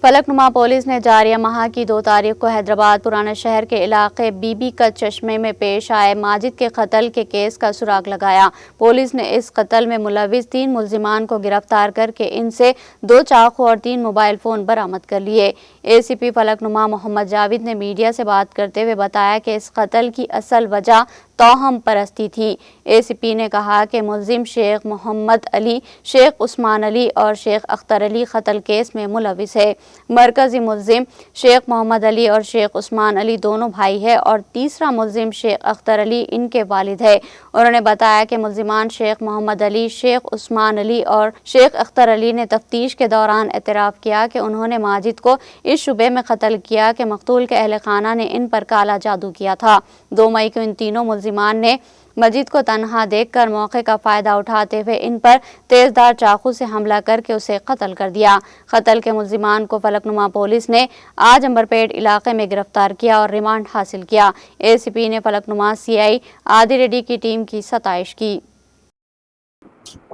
Falaknuma police ने जारिया माह की 2 तारीख को हैदराबाद पुराने शहर के इलाके बीबी का चश्मे में पेश आए माजिद के कत्ल के केस का सुराग लगाया। पुलिस ने इस कत्ल में मुलविस 3 मुल्जिमान को गिरफ्तार करके इनसे 2 चाकू और 3 मोबाइल फोन बरामद कर लिए। एसीपी फलकनुमा मोहम्मद जावेद ने मीडिया से बात करते हुए बताया कि इस कत्ल की असल वजह तौहम परस्ती थी। एसीपी ने कहा कि मुल्जिम शेख मोहम्मद अली, शेख उस्मान अली और शेख अख्तर अली कत्ल केस में मुलविस है। मरकजी मुल्जिम शेख मोहम्मद अली और शेख उस्मान अली दोनों भाई है और तीसरा मुल्जिम शेख अख्तर अली इनके वालिद है। उन्होंने बताया कि मुल्जिमान शेख मोहम्मद अली, शेख उस्मान अली और शेख अख्तर अली ने तफ्तीश के दौरान एतराफ़ किया कि उन्होंने माजिद को इस शुबे में कत्ल किया कि मकतूल के अहल खाना ने इन पर काला जादू किया था। 2 मई को इन तीनों मुल्जिमान ने मजीद को तन्हा देखकर मौके का फायदा उठाते हुए इन पर तेजधार चाकू से हमला करके उसे कत्ल कर दिया। कत्ल के मुल्जिमान को फलकनुमा पुलिस ने आज अंबरपेट इलाके में गिरफ्तार किया और रिमांड हासिल किया। एसीपी ने फलकनुमा सीआई आदि रेड्डी की टीम की सताइश की।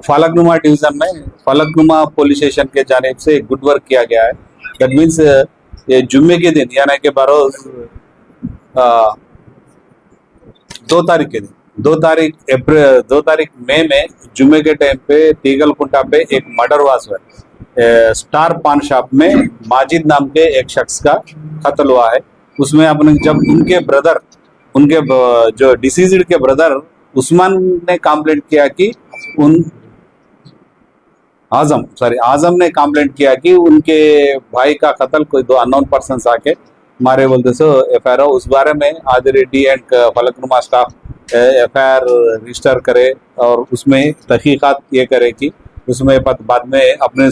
फलकनुमा डिवीजन में फलकनुमा पुलिस स्टेशन के जानिब से गुड वर्क किया गया है। दैट मीन्स ये जुम्मे के दिन यानी कि बरोज 2 तारीख के दिन 2 तारीख मई में जुम्मे के टाइम पे तीगलकुंटा पे एक मर्डर हुआ है। स्टार पान शॉप में माजिद नाम के एक शख्स का कत्ल हुआ है। उसमें अपने जब उनके जो डिसीज्ड के ब्रदर उस्मान ने कंप्लेंट किया कि आजम ने कंप्लेंट किया कि उनके भाई का कत्ल कोई 2 अननोन पर्सन्स आके मारे बोलते सो एफआईआर उस बारे में आदि Reddy and Falaknuma staff FIR register करे और उसमें तहकीकात ये करे कि उसमें बाद में अपने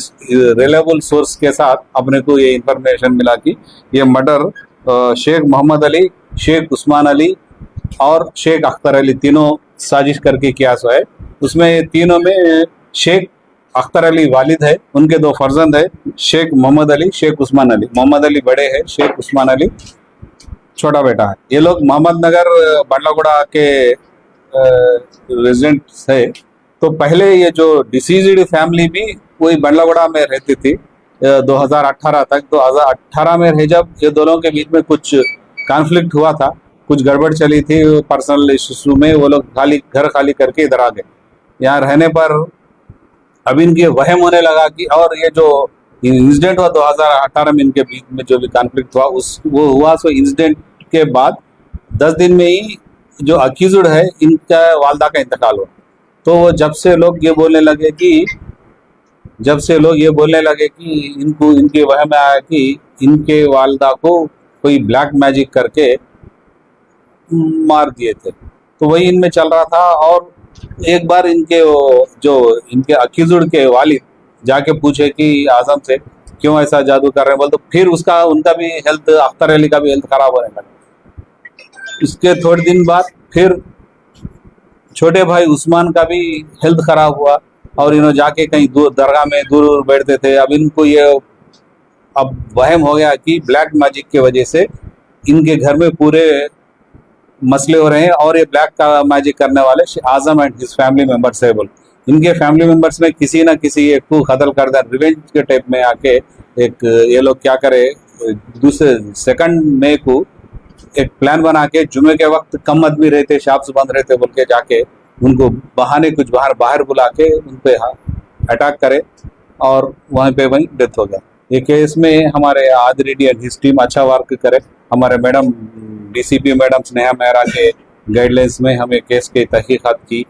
रिलायबल सोर्स के साथ अपने को ये इंफॉर्मेशन मिला कि ये मर्डर शेख मोहम्मद अली, शेख उस्मान अली और शेख अख्तर अली तीनों साजिश करके किया है। उसमें तीनों में शेख अख्तर अली वालिद है, उनके 2 फर्जंद है, शेख मोहम्मद अली, शेख उस्मान अली। मोहम्मद अली बड़े हैं, शेख उस्मान अली छोटा बेटा है। ये लोग मोहम्मद नगर बंडलागुड़ा के रेजिडेंट्स है। तो पहले ये जो डिसीज्ड फैमिली भी वही बंडलागुड़ा में रहती थी 2018 तक। 2018 में जब ये दोनों के बीच में कुछ कॉन्फ्लिक्ट हुआ था, कुछ गड़बड़ चली थी पर्सनल इशू में, वो लोग घर खाली करके इधर आ गए। यहाँ रहने पर अब इनके वहम होने लगा कि और ये जो इंसिडेंट हुआ 2018 में इनके बीच में जो भी कॉन्फ्लिक्ट हुआ वो हुआ सो इंसिडेंट के बाद 10 दिन में ही जो अक्यूज्ड है इनका वालदा का इंतकाल हुआ। तो वो जब से लोग ये बोलने लगे कि इनको इनके वहम में आया कि इनके वालदा को कोई ब्लैक मैजिक करके मार दिए थे। तो वही इनमें चल रहा था। और एक बार इनके अक्यूज्ड के वालिद जाके पूछे कि आजम से क्यों ऐसा जादू कर रहे हैं बोल, तो फिर उनका भी हेल्थ, अख्तर अली का भी हेल्थ खराब होने लगा। इसके थोड़े दिन बाद फिर छोटे भाई उस्मान का भी हेल्थ खराब हुआ और इन्होंने जाके कहीं दूर दरगाह में दूर बैठते थे। अब इनको ये अब वहम हो गया कि ब्लैक मैजिक की वजह से इनके घर में पूरे मसले हो रहे हैं और ये ब्लैक का मैजिक करने वाले आजम एंड हिज फैमिली मेंबर्स है बोल। इनके फैमिली मेंबर्स में किसी ना किसी एक को कत्ल कर दिया। रिवेंज के टाइप में आके ये लोग क्या करे, 2 मई को एक प्लान बना के जुमे के वक्त कम आदमी रहते, शॉप्स बंद रहते बोल के जाके उनको कुछ बाहर बुला के उन पे अटैक करे और वहीं पे वहीं डेथ हो गया। ये केस में हमारे आदि रेड्डी एंड हिज टीम अच्छा वर्क करे। हमारे madam DCP madam Sneha Mehra के गाइडलाइंस में हमें केस की तहकीकात की।